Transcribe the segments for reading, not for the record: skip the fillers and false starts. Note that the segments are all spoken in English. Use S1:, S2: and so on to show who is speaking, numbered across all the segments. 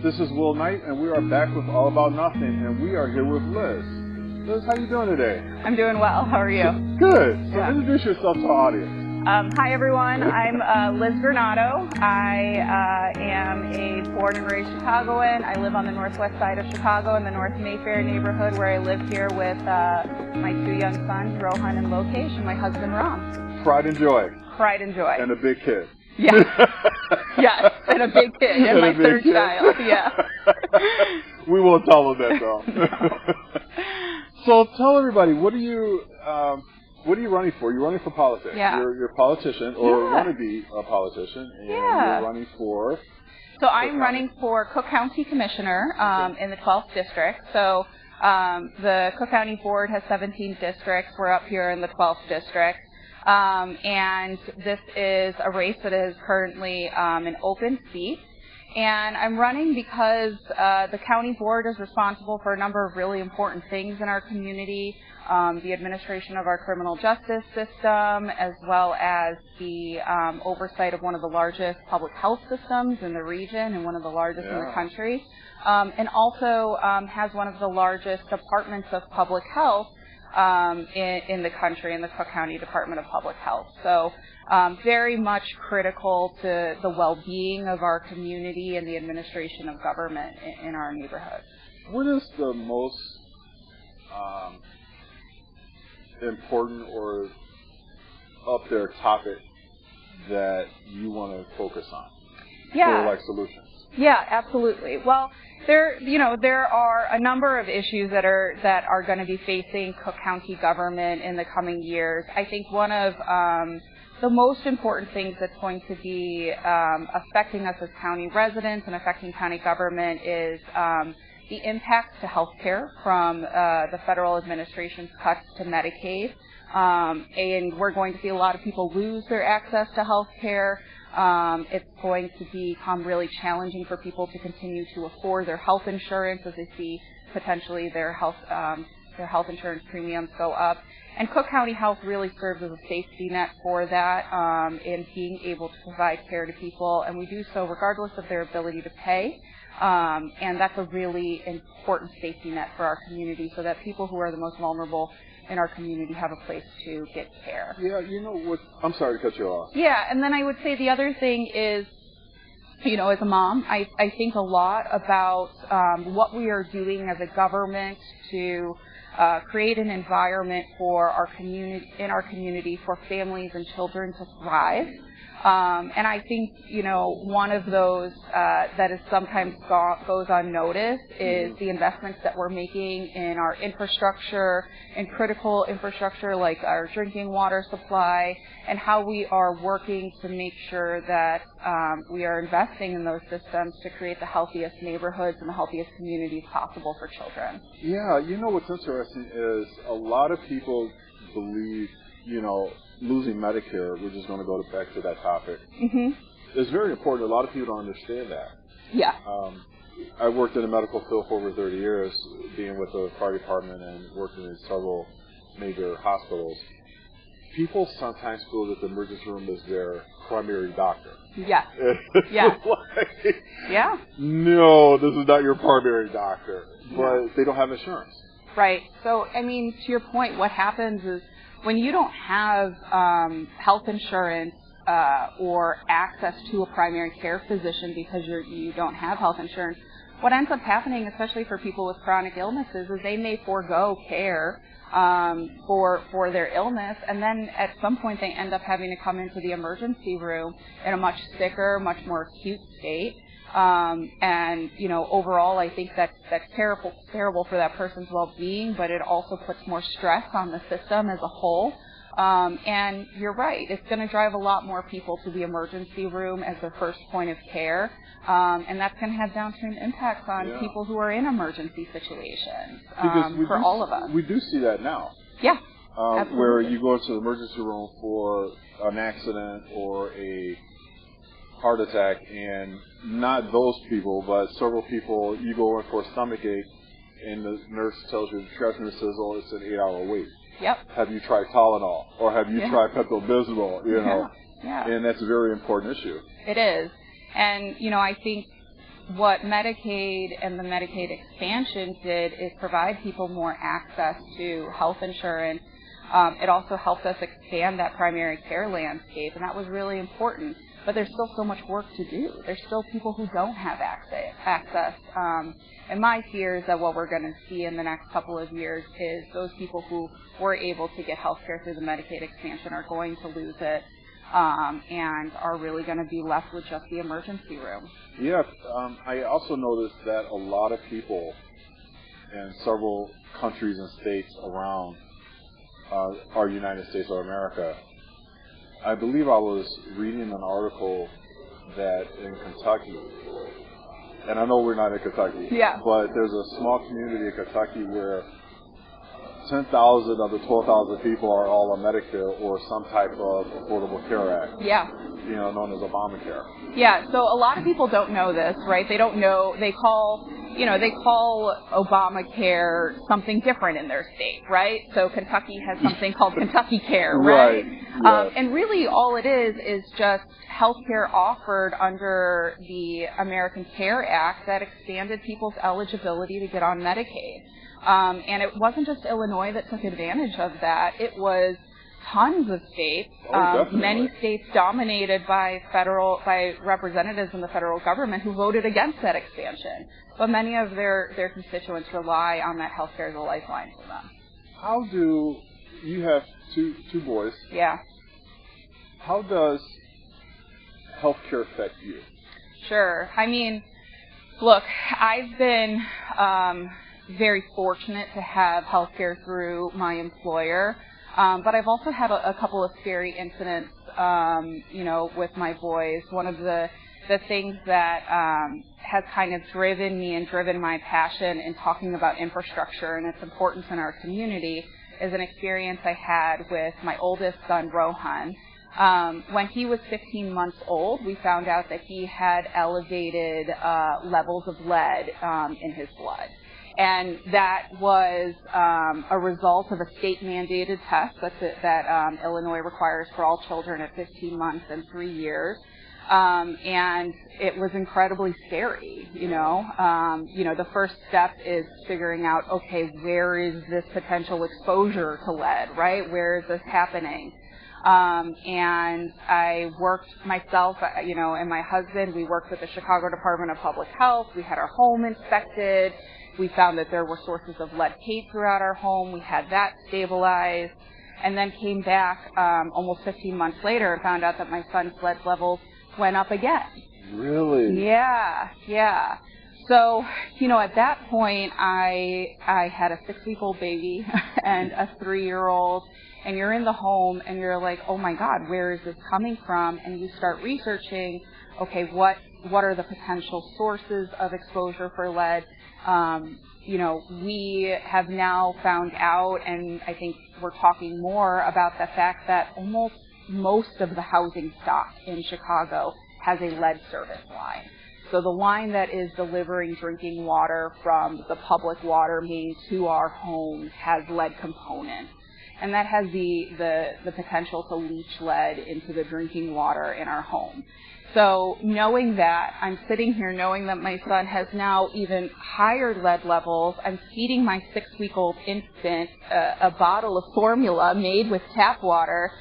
S1: This is Will Knight, and we are back with All About Nothing, and we are here with Liz. Liz, how you doing today?
S2: I'm doing well. How are you?
S1: Good. So introduce yourself to our audience.
S2: Hi, everyone. I'm Liz Granato. I am a born and raised Chicagoan. I live on the northwest side of Chicago in the North Mayfair neighborhood, where I live here with my two young sons, Rohan and Lokesh, and my husband, Ram.
S1: Pride and joy.
S2: Pride and joy.
S1: And a big kid.
S2: Yes. Yes, and a big kid, and my third child. Yeah.
S1: We won't tell them that, though. So tell everybody, what are you running for? You're running for politics.
S2: Yeah.
S1: You're a politician, or want to be a politician, and you're running for...
S2: So I'm running for Cook County Commissioner in the 12th District. So the Cook County Board has 17 districts. We're up here in the 12th District. And this is a race that is currently an open seat. And I'm running because the county board is responsible for a number of really important things in our community, the administration of our criminal justice system, as well as the oversight of one of the largest public health systems in the region and one of the largest in the country, and also has one of the largest departments of public health in the country, in the Cook County Department of Public Health. So very much critical to the well-being of our community and the administration of government in our neighborhood.
S1: What is the most important or up there topic that you want to focus on for like solutions?
S2: Yeah, absolutely. Well, there are a number of issues that are going to be facing Cook County government in the coming years. I think one of the most important things that's going to be affecting us as county residents and affecting county government is the impacts to health care from the federal administration's cuts to Medicaid. And we're going to see a lot of people lose their access to health care. It's going to become really challenging for people to continue to afford their health insurance as they see potentially their health insurance premiums go up. And Cook County Health really serves as a safety net for that in being able to provide care to people, and we do so regardless of their ability to pay. And that's a really important safety net for our community, so that people who are the most vulnerable in our community have a place to get care.
S1: Yeah, you know what? I'm sorry to cut you off.
S2: Yeah, and then I would say the other thing is, as a mom, I think a lot about what we are doing as a government to create an environment for our community for families and children to thrive. And I think, one of those that is sometimes goes unnoticed is the investments that we're making in our infrastructure, in critical infrastructure like our drinking water supply, and how we are working to make sure that we are investing in those systems to create the healthiest neighborhoods and the healthiest communities possible for children.
S1: Yeah, what's interesting is a lot of people believe, losing Medicare, we're just going to go back to that topic. Mm-hmm. It's very important. A lot of people don't understand that.
S2: Yeah.
S1: I worked in the medical field for over 30 years, being with the fire department and working in several major hospitals. People sometimes feel that the emergency room is their primary doctor.
S2: Yeah. Yeah. Yeah.
S1: No, this is not your primary doctor. But they don't have insurance.
S2: Right. So, to your point, what happens is when you don't have health insurance or access to a primary care physician because you don't have health insurance, what ends up happening, especially for people with chronic illnesses, is they may forego care for their illness, and then at some point they end up having to come into the emergency room in a much sicker, much more acute state. And overall, I think that's terrible for that person's well-being, but it also puts more stress on the system as a whole. And you're right, it's going to drive a lot more people to the emergency room as their first point of care, and that's going to have downstream impacts on people who are in emergency situations for all of us.
S1: We do see that now.
S2: Yeah,
S1: where you go into the emergency room for an accident or a heart attack, and not those people, but several people, you go in for a stomach ache, and the nurse tells you, the charge nurse says, oh, it's an 8-hour wait.
S2: Yep.
S1: Have you tried Tylenol? Or have you tried Pepto-Bismol?
S2: Yeah.
S1: And that's a very important issue.
S2: It is. And, I think what Medicaid and the Medicaid expansion did is provide people more access to health insurance. It also helped us expand that primary care landscape, and that was really important. But there's still so much work to do. There's still people who don't have access. And my fear is that what we're going to see in the next couple of years is those people who were able to get health care through the Medicaid expansion are going to lose it and are really going to be left with just the emergency room.
S1: Yeah, I also noticed that a lot of people in several countries and states around our United States of America, I believe I was reading an article that in Kentucky, and I know we're not in Kentucky, but there's a small community in Kentucky where 10,000 of the 12,000 people are all on Medicare or some type of Affordable Care Act. Known as Obamacare.
S2: Yeah, so a lot of people don't know this, right? They don't know, they call Obamacare something different in their state, right? So Kentucky has something called Kentucky Care, right?
S1: Yes.
S2: And really all it is just health care offered under the American Care Act that expanded people's eligibility to get on Medicaid. And it wasn't just Illinois that took advantage of that. It was tons of states, many states dominated by representatives in the federal government who voted against that expansion. But many of their constituents rely on that health care as a lifeline for them.
S1: How do you have two boys?
S2: Yeah.
S1: How does health care affect you?
S2: Sure. I mean, look, I've been very fortunate to have health care through my employer. But I've also had a couple of scary incidents, with my boys. One of the things that has kind of driven me and driven my passion in talking about infrastructure and its importance in our community is an experience I had with my oldest son, Rohan. When he was 15 months old, we found out that he had elevated levels of lead in his blood. And that was a result of a state-mandated test that Illinois requires for all children at 15 months and 3 years. And it was incredibly scary, the first step is figuring out, okay, where is this potential exposure to lead, right? Where is this happening? And I worked myself, and my husband, we worked with the Chicago Department of Public Health. We had our home inspected. We found that there were sources of lead paint throughout our home. We had that stabilized, and then came back almost 15 months later and found out that my son's lead levels went up again.
S1: Really?
S2: Yeah. So, at that point, I had a 6-week-old baby and a 3-year-old, and you're in the home, and you're like, oh my God, where is this coming from? And you start researching, okay, what are the potential sources of exposure for lead? We have now found out, and I think we're talking more about the fact that almost most of the housing stock in Chicago has a lead service line. So the line that is delivering drinking water from the public water main to our homes has lead components. And that has the potential to leach lead into the drinking water in our home. So knowing that, I'm sitting here knowing that my son has now even higher lead levels. I'm feeding my 6-week-old infant a bottle of formula made with tap water,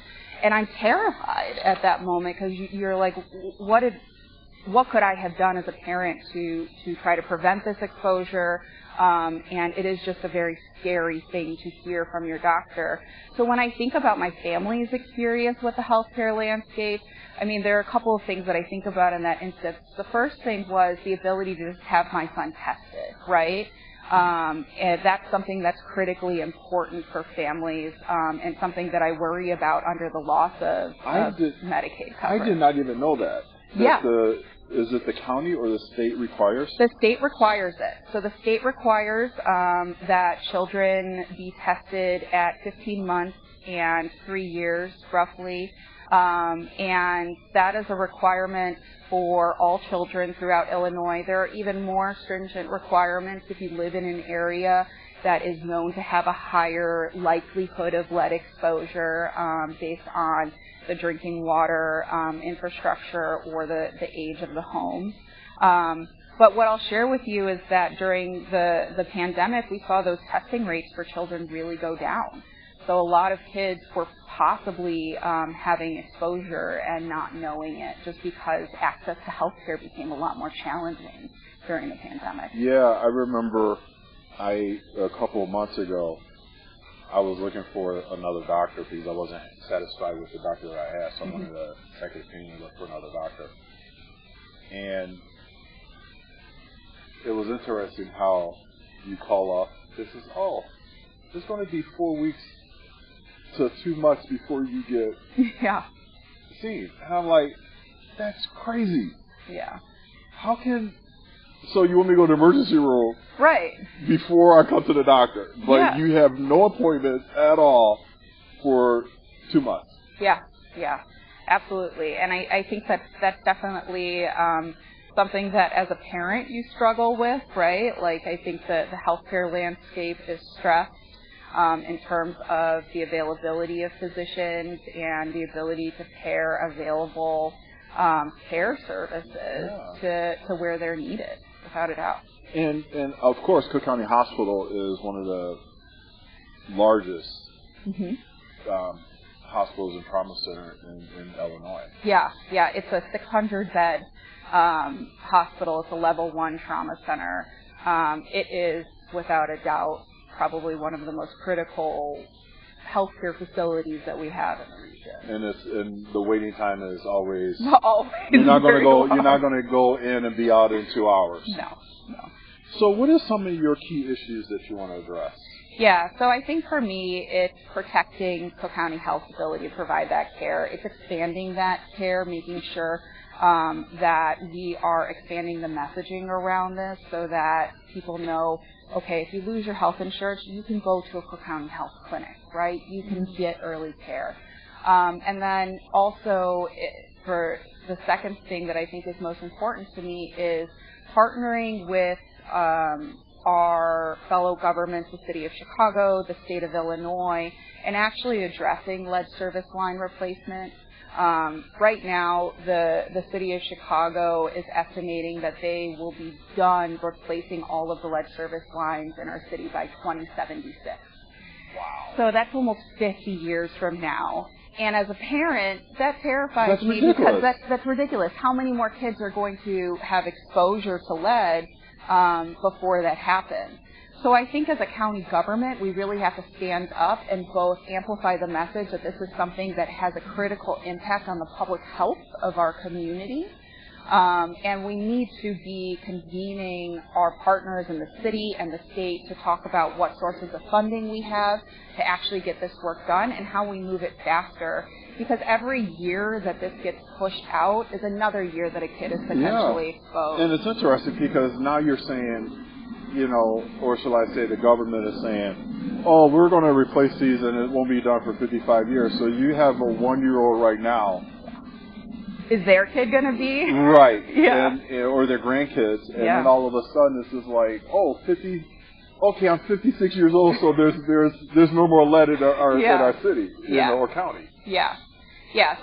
S2: and I'm terrified at that moment because you're like, what could I have done as a parent to try to prevent this exposure? And it is just a very scary thing to hear from your doctor. So when I think about my family's experience with the healthcare landscape, I mean, there are a couple of things that I think about in that instance. The first thing was the ability to just have my son tested, right? And that's something that's critically important for families, and something that I worry about under the loss of Medicaid coverage.
S1: I did not even know that. Is it the county or the state requires?
S2: The state requires it. So the state requires that children be tested at 15 months and 3 years, roughly. And that is a requirement for all children throughout Illinois. There are even more stringent requirements if you live in an area that is known to have a higher likelihood of lead exposure based on the drinking water infrastructure or the age of the home. But what I'll share with you is that during the pandemic, we saw those testing rates for children really go down. So a lot of kids were possibly having exposure and not knowing it, just because access to healthcare became a lot more challenging during the pandemic.
S1: Yeah, I remember a couple of months ago, I was looking for another doctor because I wasn't satisfied with the doctor that I had, so I wanted a second opinion and look for another doctor. And it was interesting how you call up, it's going to be 4 weeks to 2 months before you get seen. And I'm like, that's crazy.
S2: Yeah.
S1: How can... So you want me to go to the emergency room
S2: right
S1: before I come to the doctor, but you have no appointments at all for 2 months.
S2: Yeah, absolutely. And I think that's definitely something that as a parent you struggle with, right? Like, I think that the healthcare landscape is stressed in terms of the availability of physicians and the ability to pair available care services to where they're needed, without a doubt.
S1: And of course, Cook County Hospital is one of the largest hospitals and trauma center in Illinois.
S2: Yeah, it's a 600-bed hospital. It's a level 1 trauma center. It is, without a doubt, probably one of the most critical healthcare facilities that we have in the region.
S1: And the waiting time is always
S2: you're not
S1: going to go in and be out in 2 hours.
S2: No.
S1: So what are some of your key issues that you want to address?
S2: Yeah, so I think for me, it's protecting Cook County Health's ability to provide that care. It's expanding that care, making sure that we are expanding the messaging around this so that people know, okay, if you lose your health insurance, you can go to a Cook County Health clinic, right? You can get early care. And then also, for the second thing that I think is most important to me is partnering with our fellow governments, the City of Chicago, the State of Illinois, and actually addressing lead service line replacement. Right now, the City of Chicago is estimating that they will be done replacing all of the lead service lines in our city by 2076.
S1: Wow.
S2: So that's almost 50 years from now. And as a parent, that terrifies me because that's ridiculous. How many more kids are going to have exposure to lead before that happens? So I think as a county government, we really have to stand up and both amplify the message that this is something that has a critical impact on the public health of our community. And we need to be convening our partners in the city and the state to talk about what sources of funding we have to actually get this work done and how we move it faster. Because every year that this gets pushed out is another year that a kid is potentially exposed.
S1: And it's interesting because now you're saying, or shall I say the government is saying, we're going to replace these and it won't be done for 55 years. So you have a 1-year-old right now.
S2: Is their kid going to be?
S1: Right.
S2: Yeah.
S1: Or their grandkids. And then all of a sudden this is like, 50. Okay, I'm 56 years old, so there's no more lead in our city, or county.
S2: Yeah.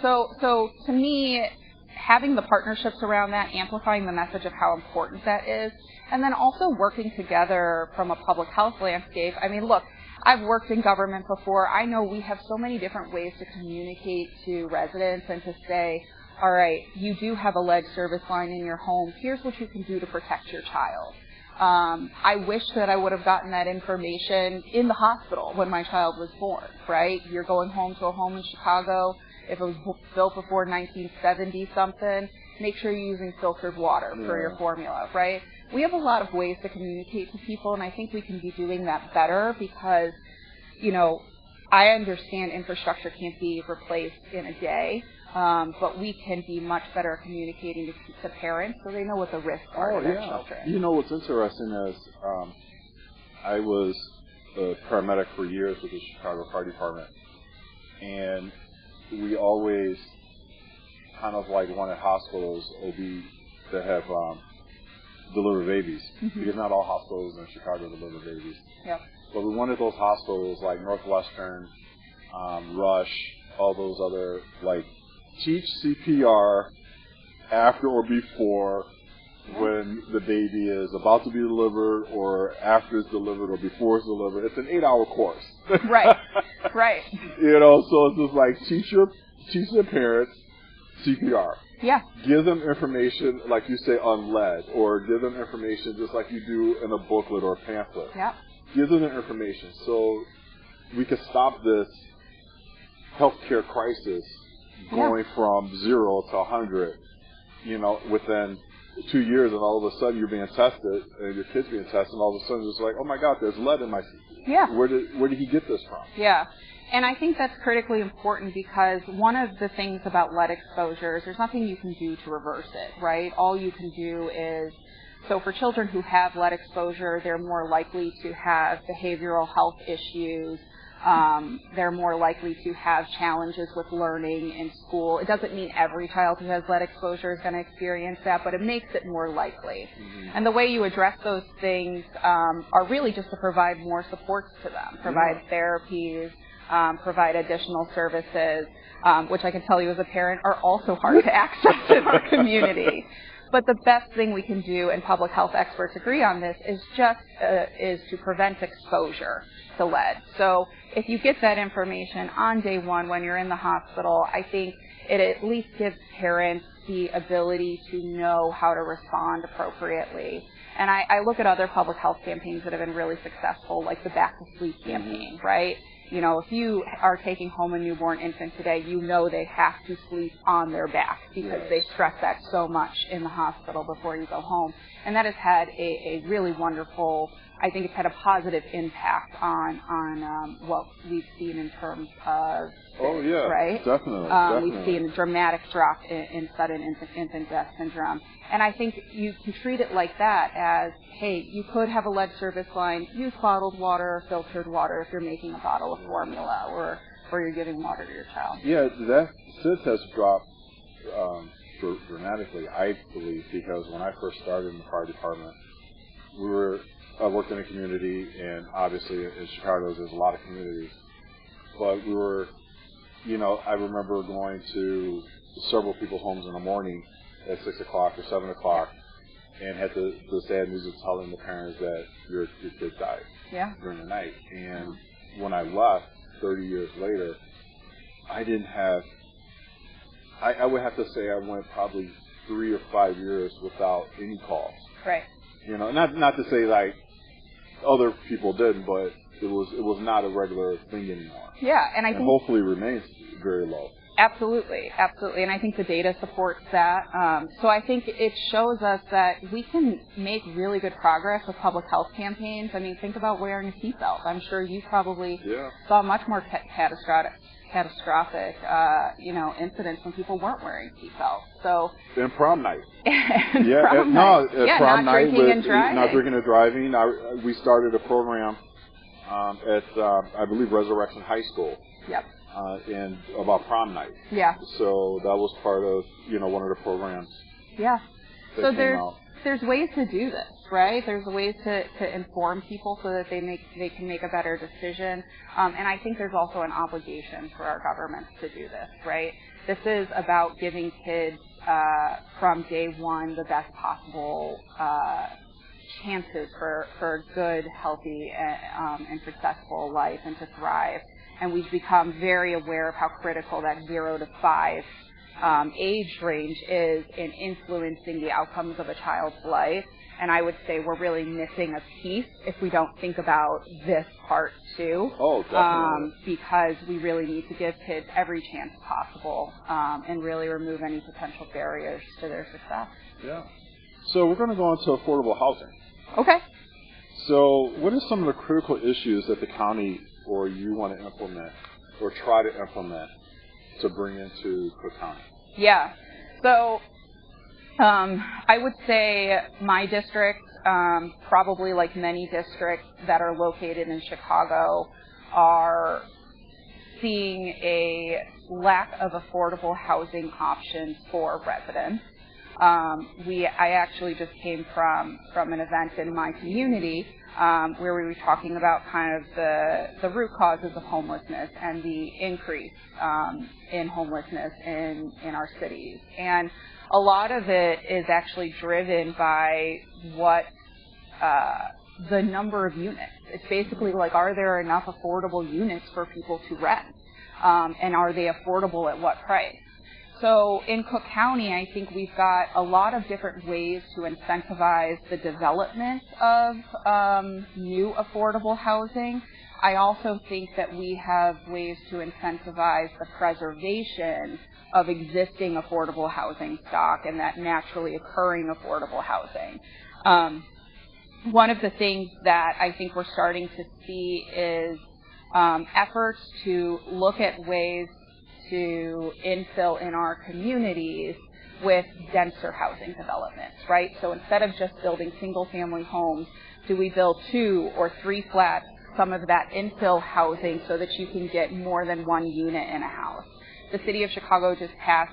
S2: So to me, having the partnerships around that, amplifying the message of how important that is, and then also working together from a public health landscape. I mean, look, I've worked in government before. I know we have so many different ways to communicate to residents and to say, all right, you do have a lead service line in your home. Here's what you can do to protect your child. I wish that I would have gotten that information in the hospital when my child was born, right? You're going home to a home in Chicago. If it was built before 1970-something, make sure you're using filtered water for your formula, right? We have a lot of ways to communicate to people, and I think we can be doing that better because, I understand infrastructure can't be replaced in a day, but we can be much better at communicating to parents so they know what the risks are to their children.
S1: What's interesting is I was a paramedic for years with the Chicago Fire Department, and we always kind of like wanted hospitals that have deliver babies, because not all hospitals in Chicago deliver babies.
S2: Yep.
S1: But we wanted those hospitals like Northwestern, Rush, all those other, teach CPR after or before when the baby is about to be delivered or after it's delivered or before it's delivered. It's an 8-hour course.
S2: Right.
S1: You know, so it's just like teach your parents CPR.
S2: Yeah.
S1: Give them information, like you say, on lead, or give them information just like you do in a booklet or a pamphlet.
S2: Yeah.
S1: Give them the information so we can stop this healthcare crisis going from 0 to 100, you know, within 2 years, and all of a sudden you're being tested, and your kid's being tested, and all of a sudden it's like, oh my God, there's lead in my CPR.
S2: Yeah.
S1: Where did he get this from?
S2: Yeah. And I think that's critically important because one of the things about lead exposure is there's nothing you can do to reverse it, right? All you can do is, so for children who have lead exposure, they're more likely to have behavioral health issues. They're more likely to have challenges with learning in school. It doesn't mean every child who has lead exposure is going to experience that, but it makes it more likely. Mm-hmm. And the way you address those things are really just to provide more supports to them, provide therapies, provide additional services, which I can tell you as a parent are also hard to access in our community. But the best thing we can do, and public health experts agree on this, is to prevent exposure to lead. So if you get that information on day one when you're in the hospital, I think it at least gives parents the ability to know how to respond appropriately. And I look at other public health campaigns that have been really successful, like the Back to Sleep campaign, right? You know, if you are taking home a newborn infant today, you know they have to sleep on their back because they stress that so much in the hospital before you go home. And that has had a really wonderful, I think it's had a positive impact on what we've seen in terms of, right?
S1: Definitely.
S2: We've seen a dramatic drop in sudden infant death syndrome. And I think you can treat it like that as, hey, you could have a lead service line, use bottled water or filtered water if you're making a bottle of formula or you're giving water to your child.
S1: Yeah, that SIDS has dropped dramatically, I believe, because when I first started in the fire department, I worked in a community, and obviously in Chicago there's a lot of communities, but we were, you know, I remember going to several people's homes in the morning at 6 o'clock or 7 o'clock and had the sad news of telling the parents that your kid died during the night. And when I left 30 years later, I didn't have, I would have to say I went probably 3 or 5 years without any calls.
S2: Right.
S1: You know, not to say like other people didn't, but it was not a regular thing anymore.
S2: Yeah, and I think
S1: hopefully remains very low.
S2: Absolutely. And I think the data supports that. So I think it shows us that we can make really good progress with public health campaigns. I mean, think about wearing a seatbelt. I'm sure you probably saw much more catastrophic incidents when people weren't wearing seatbelts. So
S1: and prom night.
S2: Prom
S1: prom
S2: not
S1: night
S2: drinking
S1: with
S2: and driving.
S1: Not drinking and driving. We started a program at I believe Resurrection High School.
S2: Yep.
S1: And about prom night.
S2: Yeah.
S1: So that was part of one of the programs.
S2: Yeah. So there's ways to do this, right? There's ways to inform people so that they can make a better decision. And I think there's also an obligation for our governments to do this, right? This is about giving kids from day one the best possible chances for a good, healthy, and successful life and to thrive. And we've become very aware of how critical that 0 to 5 age range is in influencing the outcomes of a child's life. And I would say we're really missing a piece if we don't think about this part too.
S1: Oh, definitely.
S2: Because we really need to give kids every chance possible and really remove any potential barriers to their success.
S1: Yeah. So we're going to go on to affordable housing.
S2: Okay.
S1: So what are some of the critical issues that the county or you want to implement or try to implement to bring into Cook County?
S2: Yeah. So I would say my district, probably like many districts that are located in Chicago, are seeing a lack of affordable housing options for residents. I actually just came from an event in my community where we were talking about kind of the root causes of homelessness and the increase in homelessness in our cities. And a lot of it is actually driven by what the number of units. It's basically like, are there enough affordable units for people to rent? And are they affordable at what price? So in Cook County, I think we've got a lot of different ways to incentivize the development of new affordable housing. I also think that we have ways to incentivize the preservation of existing affordable housing stock and that naturally occurring affordable housing. One of the things that I think we're starting to see is efforts to look at ways to infill in our communities with denser housing developments, right? So instead of just building single-family homes, do we build 2 or 3 flats, some of that infill housing so that you can get more than one unit in a house? The city of Chicago just passed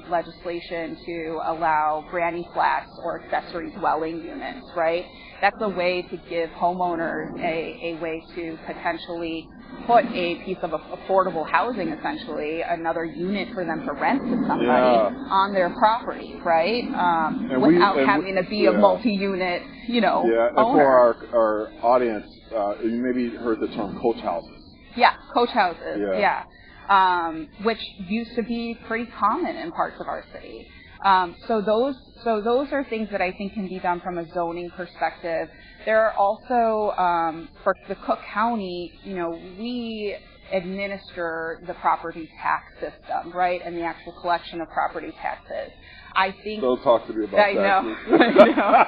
S2: legislation to allow granny flats or accessory dwelling units, right? That's a way to give homeowners a way to potentially put a piece of affordable housing, essentially, another unit for them to rent to somebody on their property, right? Without having to be a multi-unit, owner.
S1: And for our audience, you maybe heard the term coach houses.
S2: Yeah, coach houses, which used to be pretty common in parts of our city. So those are things that I think can be done from a zoning perspective. There are also, for the Cook County, we administer the property tax system, right, and the actual collection of property taxes. I think.
S1: Don't talk to me about that.
S2: I know.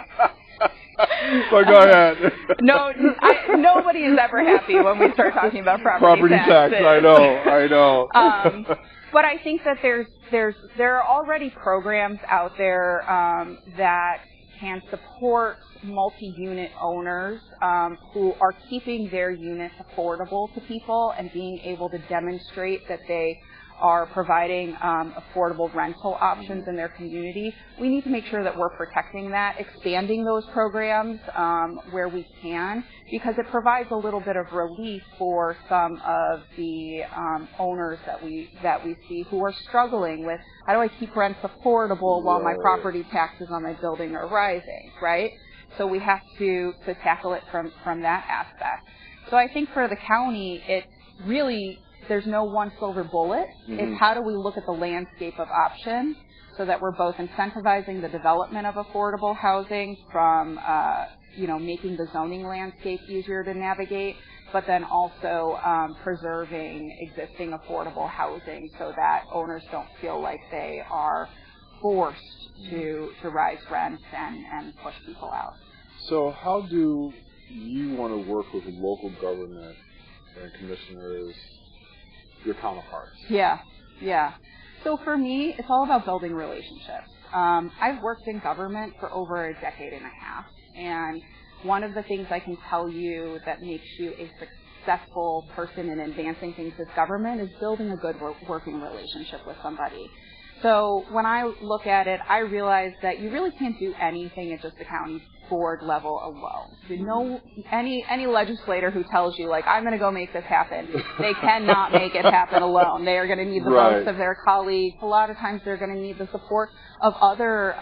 S1: So go ahead.
S2: Nobody is ever happy when we start talking about property
S1: tax. I know.
S2: But I think that there are already programs out there that can support multi-unit owners who are keeping their units affordable to people and being able to demonstrate that they are providing affordable rental options in their community. We need to make sure that we're protecting that, expanding those programs where we can, because it provides a little bit of relief for some of the owners that we see who are struggling with, how do I keep rents affordable while my property taxes on my building are rising, right? So we have to tackle it from that aspect. So I think for the county, it really, there's no one silver bullet. Mm-hmm. It's how do we look at the landscape of options so that we're both incentivizing the development of affordable housing from, making the zoning landscape easier to navigate, but then also preserving existing affordable housing so that owners don't feel like they are forced to rise rents and push people out.
S1: So how do you want to work with local government and commissioners, your counterparts?
S2: Yeah. So for me, it's all about building relationships. I've worked in government for over a decade and a half, and one of the things I can tell you that makes you a successful person in advancing things as government is building a good working relationship with somebody. So when I look at it, I realize that you really can't do anything at just the county board level alone. Any legislator who tells you, like, I'm going to go make this happen, they cannot make it happen alone. They are going to need the votes of their colleagues. A lot of times they're going to need the support of other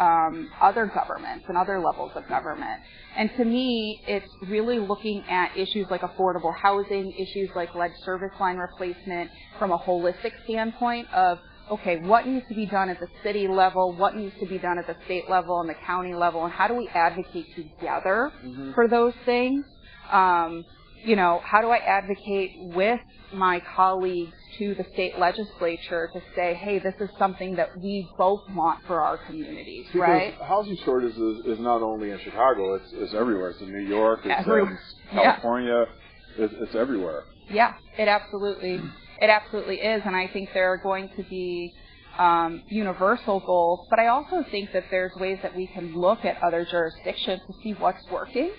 S2: governments and other levels of government. And to me, it's really looking at issues like affordable housing, issues like lead service line replacement from a holistic standpoint of, okay, what needs to be done at the city level, what needs to be done at the state level and the county level, and how do we advocate together for those things? How do I advocate with my colleagues to the state legislature to say, hey, this is something that we both want for our communities,
S1: because
S2: right?
S1: Housing shortage is not only in Chicago, it's everywhere. It's in New York, it's in California, it's everywhere.
S2: Yeah, it absolutely is, and I think there are going to be universal goals, but I also think that there's ways that we can look at other jurisdictions to see what's working,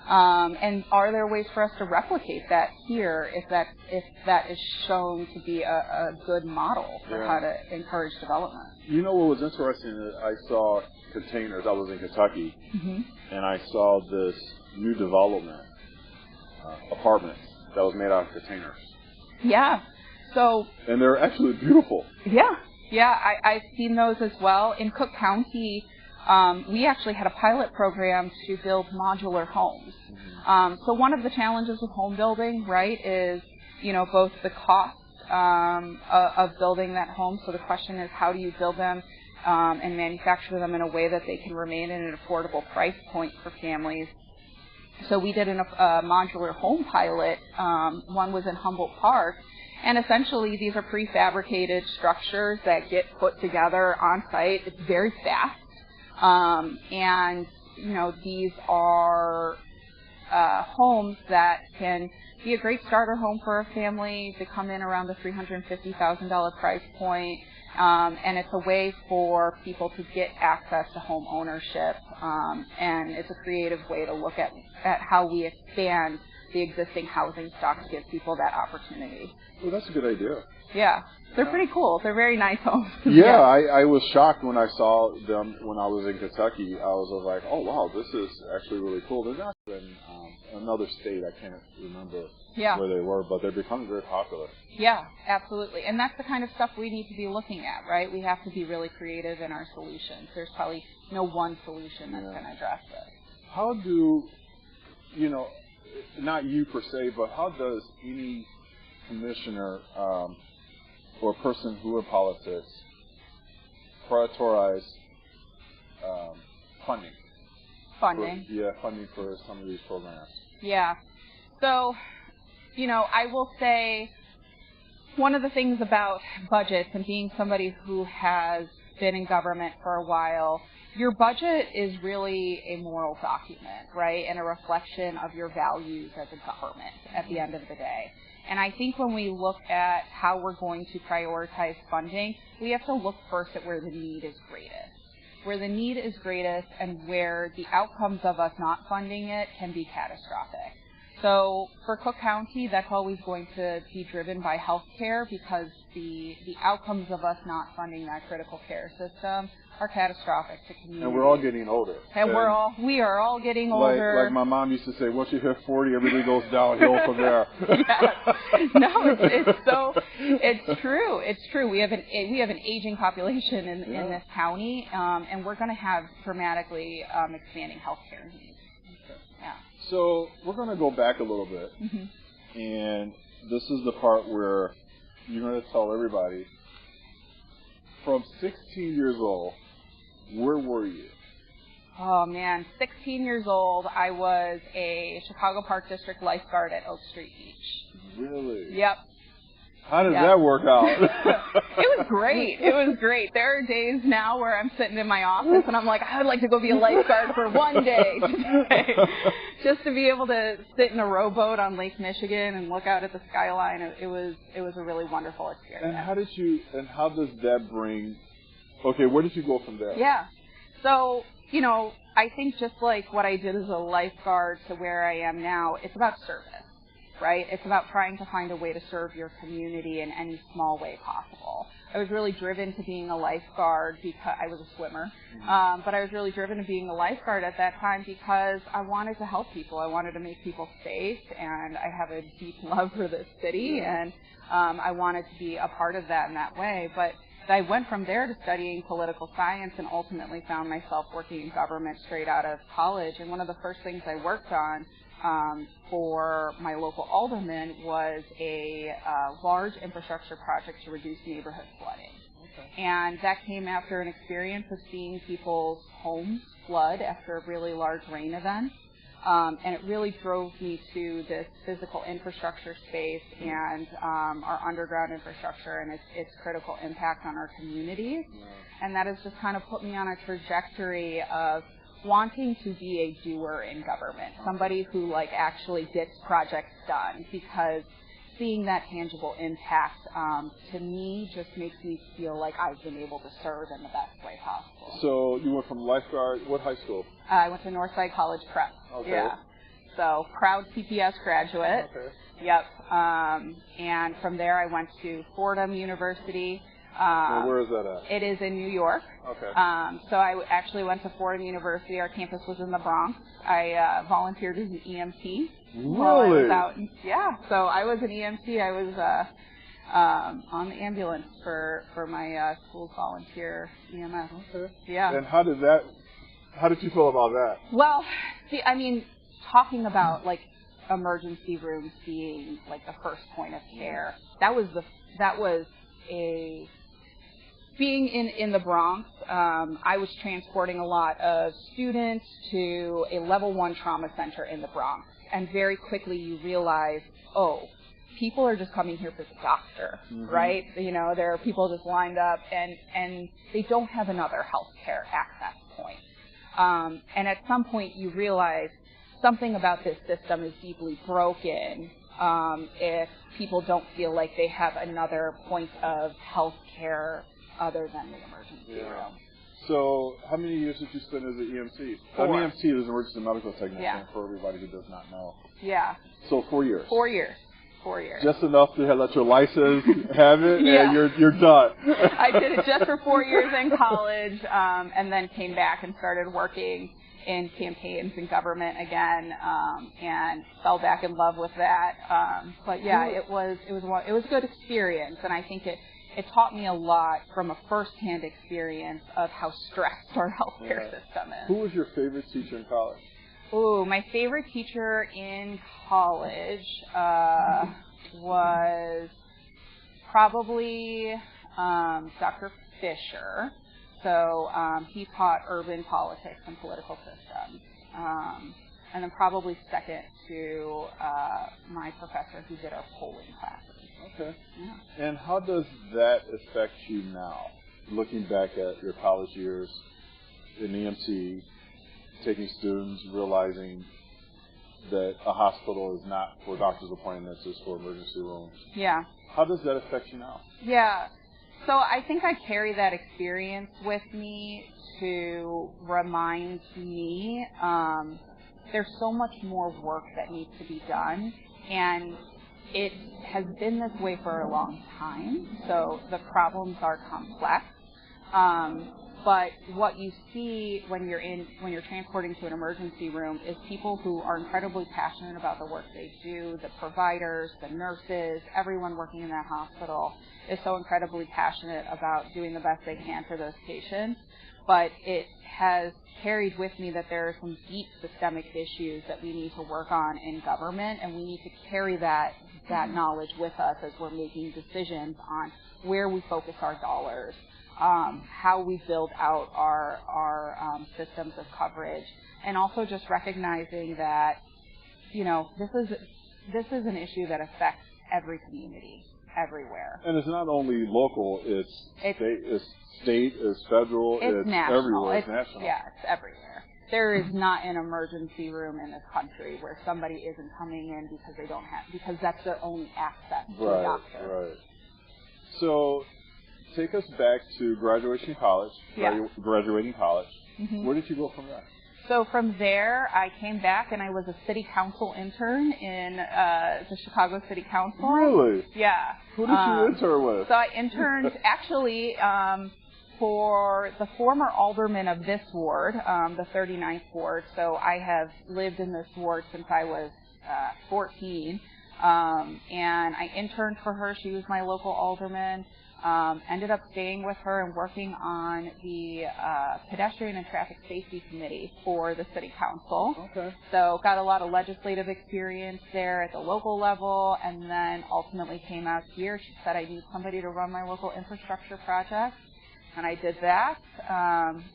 S2: and are there ways for us to replicate that here if that is shown to be a good model for how to encourage development.
S1: You know what was interesting is I saw containers. I was in Kentucky, and I saw this new development, apartments that was made out of containers.
S2: Yeah. So.
S1: And they're actually beautiful.
S2: Yeah. Yeah, I've seen those as well. In Cook County, we actually had a pilot program to build modular homes. So one of the challenges with home building, right, is, both the cost of building that home. So the question is, how do you build them and manufacture them in a way that they can remain at an affordable price point for families? So we did a modular home pilot. One was in Humboldt Park. And essentially, these are prefabricated structures that get put together on site. It's very fast. And, these are homes that can be a great starter home for a family. They come in around the $350,000 price point. And it's a way for people to get access to home ownership. And it's a creative way to look at how we expand the existing housing stock to give people that opportunity.
S1: Well, that's a good idea.
S2: Yeah. They're pretty cool. They're very nice homes.
S1: Yeah, I was shocked when I saw them when I was in Kentucky. I was like, oh, wow, this is actually really cool. They're not in another state. I can't remember where they were, but they're becoming very popular.
S2: Yeah, absolutely. And that's the kind of stuff we need to be looking at, right? We have to be really creative in our solutions. There's probably no one solution that's going to address this.
S1: How do, not you per se, but how does any commissioner or a person who in politics prioritize funding? Funding for some of these programs.
S2: Yeah. So, I will say one of the things about budgets and being somebody who has been in government for a while, your budget is really a moral document, right, and a reflection of your values as a government at the end of the day. And I think when we look at how we're going to prioritize funding, we have to look first at where the need is greatest. Where the need is greatest and where the outcomes of us not funding it can be catastrophic. So for Cook County, that's always going to be driven by health care because the outcomes of us not funding that critical care system are catastrophic to communities.
S1: And we're all getting older.
S2: And we are all getting older.
S1: Like my mom used to say, once you hit 40, everything goes downhill from there.
S2: Yes. No, it's true. It's true. We have an aging population in this county, and we're going to have dramatically expanding healthcare needs.
S1: Okay.
S2: Yeah.
S1: So we're going to go back a little bit, and this is the part where you're going to tell everybody, from 16 years old, where were you?
S2: Oh, man. 16 years old, I was a Chicago Park District lifeguard at Oak Street Beach.
S1: Really?
S2: Yep.
S1: How did that work out?
S2: It was great. It was great. There are days now where I'm sitting in my office and I'm like, I would like to go be a lifeguard for one day today. Just to be able to sit in a rowboat on Lake Michigan and look out at the skyline. It was a really wonderful experience.
S1: And how does that bring, okay, where did you go from there?
S2: Yeah. So, I think just like what I did as a lifeguard to where I am now, it's about service. Right? It's about trying to find a way to serve your community in any small way possible. I was really driven to being a lifeguard because I was a swimmer, but I was really driven to being a lifeguard at that time because I wanted to help people. I wanted to make people safe, and I have a deep love for this city, and I wanted to be a part of that in that way. But I went from there to studying political science and ultimately found myself working in government straight out of college. And one of the first things I worked on for my local alderman was a large infrastructure project to reduce neighborhood flooding. Okay. And that came after an experience of seeing people's homes flood after a really large rain event. And it really drove me to this physical infrastructure space and our underground infrastructure and its critical impact on our communities. Yeah. And that has just kind of put me on a trajectory of wanting to be a doer in government, somebody who actually gets projects done, because seeing that tangible impact to me just makes me feel like I've been able to serve in the best way possible.
S1: So you went from lifeguard, what high school?
S2: I went to Northside College Prep.
S1: Okay.
S2: Yeah. So proud CPS graduate.
S1: Okay.
S2: Yep. And from there I went to Fordham University.
S1: Where is that at?
S2: It is in New York.
S1: Okay.
S2: So I actually went to Fordham University. Our campus was in the Bronx. I volunteered as an EMT.
S1: Really?
S2: While I was out. Yeah. So I was an EMT. I was on the ambulance for my school's volunteer EMS.
S1: Okay.
S2: Yeah.
S1: And how did you feel about that?
S2: Well, see, I mean, talking about like emergency rooms being like the first point of care, being in the Bronx, I was transporting a lot of students to a level 1 trauma center in the Bronx. And very quickly you realize, people are just coming here for the doctor, right? You know, there are people just lined up and they don't have another healthcare access point. And at some point you realize something about this system is deeply broken if people don't feel like they have another point of healthcare other than the emergency room.
S1: So how many years did you spend as an EMT?
S2: 4.
S1: An EMT is an emergency medical technician,
S2: Yeah.
S1: for everybody who does not know.
S2: Yeah.
S1: So 4 years.
S2: 4 years. 4 years.
S1: Just enough to let your license have it,
S2: Yeah.
S1: and you're done.
S2: I did it just for 4 years in college, and then came back and started working in campaigns and government again, and fell back in love with that. But yeah, it was a good experience, and I think it taught me a lot from a first-hand experience of how stressed our healthcare system is.
S1: Who was your favorite teacher in college?
S2: Ooh, my favorite teacher in college was probably Dr. Fisher. So he taught urban politics and political systems. And then probably second to my professor who did our polling classes.
S1: Okay.
S2: Yeah.
S1: And how does that affect you now, looking back at your college years in EMT, taking students, realizing that a hospital is not for doctor's appointments, it's for emergency rooms?
S2: Yeah.
S1: How does that affect you now?
S2: Yeah. So I think I carry that experience with me to remind me there's so much more work that needs to be done, and it has been this way for a long time, so the problems are complex. But what you see when you're transporting to an emergency room is people who are incredibly passionate about the work they do. The providers, the nurses, everyone working in that hospital is so incredibly passionate about doing the best they can for those patients. But it has carried with me that there are some deep systemic issues that we need to work on in government, and we need to carry that knowledge with us as we're making decisions on where we focus our dollars, how we build out our systems of coverage, and also just recognizing that, you know, this is an issue that affects every community, everywhere.
S1: And it's not only local; it's state, it's federal, it's
S2: national.
S1: Everywhere. It's national.
S2: Yeah, it's everywhere. There is not an emergency room in this country where somebody isn't coming in because that's their only access to a doctor.
S1: Right. So, take us back to graduating college.
S2: Mm-hmm.
S1: Where did you go from there?
S2: So from there, I came back and I was a city council intern in the Chicago City Council.
S1: Really?
S2: Yeah.
S1: Who did you intern with?
S2: So I interned actually for the former alderman of this ward, the 39th ward. So I have lived in this ward since I was 14. And I interned for her. She was my local alderman. Ended up staying with her and working on the pedestrian and traffic safety committee for the city council.
S1: Okay.
S2: So got a lot of legislative experience there at the local level, and then ultimately came out here. She said, I need somebody to run my local infrastructure project. And I did that,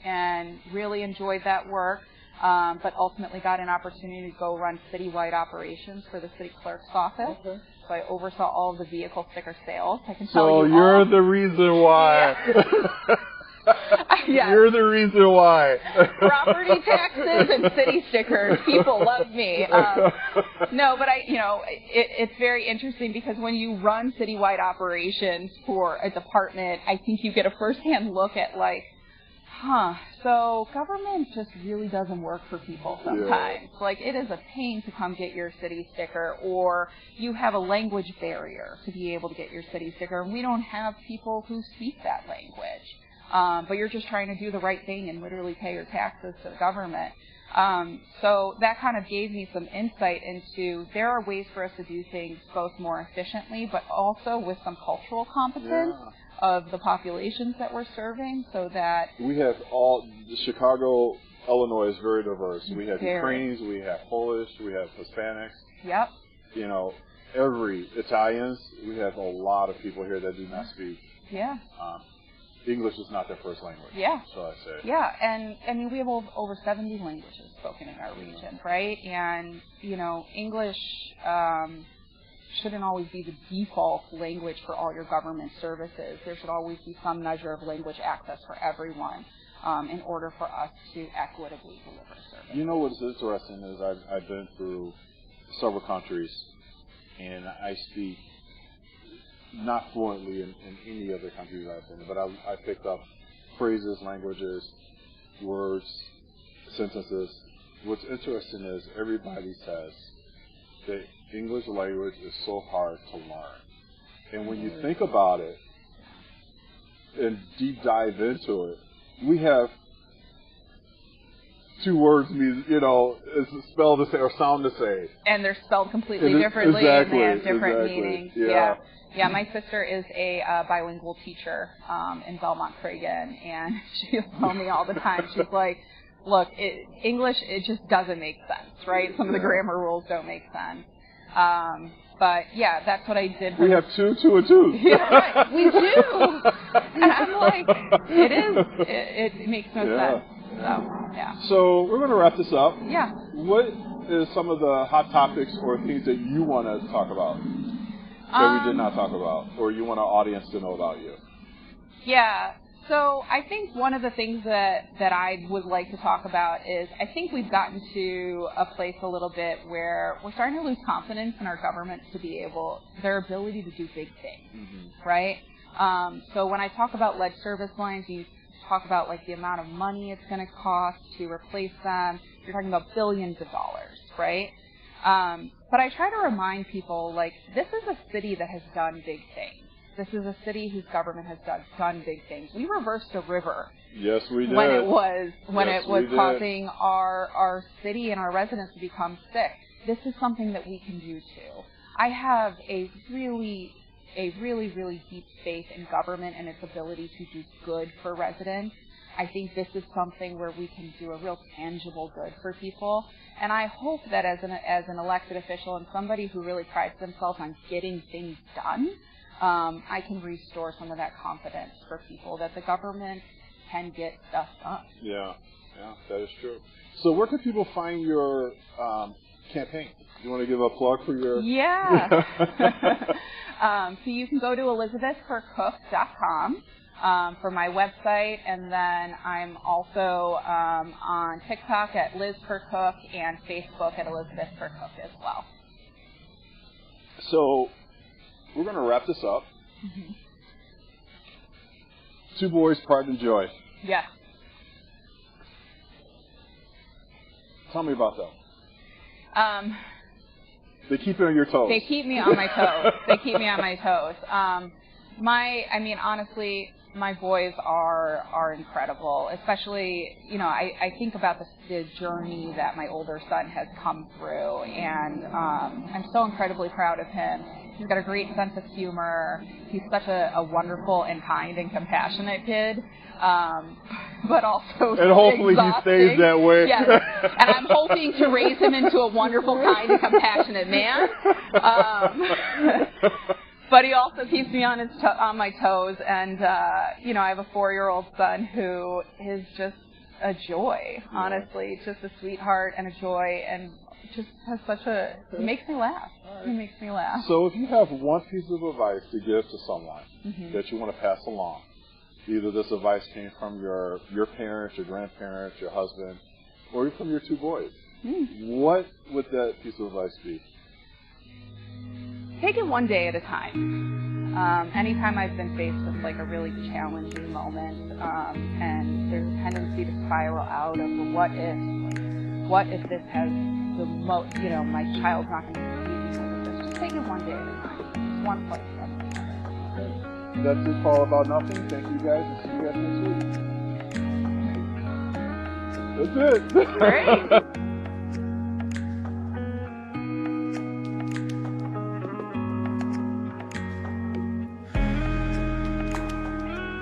S2: and really enjoyed that work. But ultimately got an opportunity to go run citywide operations for the city clerk's office. Okay. So I oversaw all of the vehicle sticker sales. I can tell you
S1: you're the reason why.
S2: Yeah.
S1: You're the reason why.
S2: Property taxes and city stickers. People love me. No, but it's very interesting because when you run citywide operations for a department, I think you get a firsthand look at so government just really doesn't work for people sometimes. Yeah. Like, it is a pain to come get your city sticker, or you have a language barrier to be able to get your city sticker, and we don't have people who speak that language. But you're just trying to do the right thing and literally pay your taxes to the government. So that kind of gave me some insight into there are ways for us to do things both more efficiently, but also with some cultural competence of the populations that we're serving, so that
S1: we have Chicago, Illinois is very diverse. We have Ukrainians, we have Polish, we have Hispanics.
S2: Yep.
S1: You know, Italians. We have a lot of people here that do not speak.
S2: Yeah.
S1: English is not their first language.
S2: Yeah.
S1: So I say.
S2: Yeah, and I mean we have over 70 languages spoken in our region, right? And you know, English shouldn't always be the default language for all your government services. There should always be some measure of language access for everyone in order for us to equitably deliver service.
S1: You know what's interesting is I've been through several countries, and I speak not fluently in any other countries I've been in, but I picked up phrases, languages, words, sentences. What's interesting is everybody says that English language is so hard to learn. And when you think about it and deep dive into it, we have two words means, you know, it's spelled the same or sound the same.
S2: And they're spelled completely differently, and they have different meanings.
S1: Yeah.
S2: Yeah, my sister is a bilingual teacher in Belmont Cragen, and she'll tell me all the time, she's like, look, English, it just doesn't make sense, right? Some of the grammar rules don't make sense. But yeah, that's what I did.
S1: We have two and two.
S2: Yeah, right. We do. And I'm like, it makes no sense. So, yeah.
S1: So we're going to wrap this up.
S2: Yeah.
S1: What is some of the hot topics or things that you want to talk about that we did not talk about, or you want our audience to know about you?
S2: Yeah. So I think one of the things that I would like to talk about is I think we've gotten to a place a little bit where we're starting to lose confidence in our government to be their ability to do big things, right? So when I talk about lead service lines, you talk about like the amount of money it's going to cost to replace them. You're talking about billions of dollars, right? But I try to remind people, like, this is a city that has done big things. This is a city whose government has done big things. We reversed a river.
S1: Yes, we did.
S2: When it was causing our city and our residents to become sick. This is something that we can do too. I have a really deep faith in government and its ability to do good for residents. I think this is something where we can do a real tangible good for people. And I hope that as an elected official and somebody who really prides themselves on getting things done, I can restore some of that confidence for people that the government can get stuff done.
S1: Yeah, that is true. So where can people find your campaign? You want to give a plug for your...
S2: Yeah. So you can go to elizabethpercook.com for my website, and then I'm also on TikTok at Liz Per Cook and Facebook at Elizabeth Per Cook as well.
S1: So we're going to wrap this up. Two boys, pride and joy.
S2: Yeah.
S1: Tell me about them. They keep you on your toes.
S2: They keep me on my toes. Honestly, my boys are incredible. Especially, I think about the journey that my older son has come through, and I'm so incredibly proud of him. He's got a great sense of humor. He's such a wonderful and kind and compassionate kid, but also
S1: and hopefully
S2: exhausting.
S1: He stays that way.
S2: Yes, and I'm hoping to raise him into a wonderful, kind, and compassionate man. But he also keeps me on my toes, and I have a 4-year-old son who is just a joy. Honestly, just a sweetheart and a joy, and just has he makes me laugh. He makes me laugh.
S1: So if you have one piece of advice to give to someone that you want to pass along, either this advice came from your parents, your grandparents, your husband, or from your two boys, what would that piece of advice be?
S2: Take it one day at a time. Anytime I've been faced with like a really challenging moment, and there's a tendency to spiral out of the what if this has the most, my child's not going to succeed because of this. Just take it one day at a time. Just one place at a time.
S1: That's it, Paul About Nothing. Thank you guys, and see you guys next week. That's it.
S2: Great.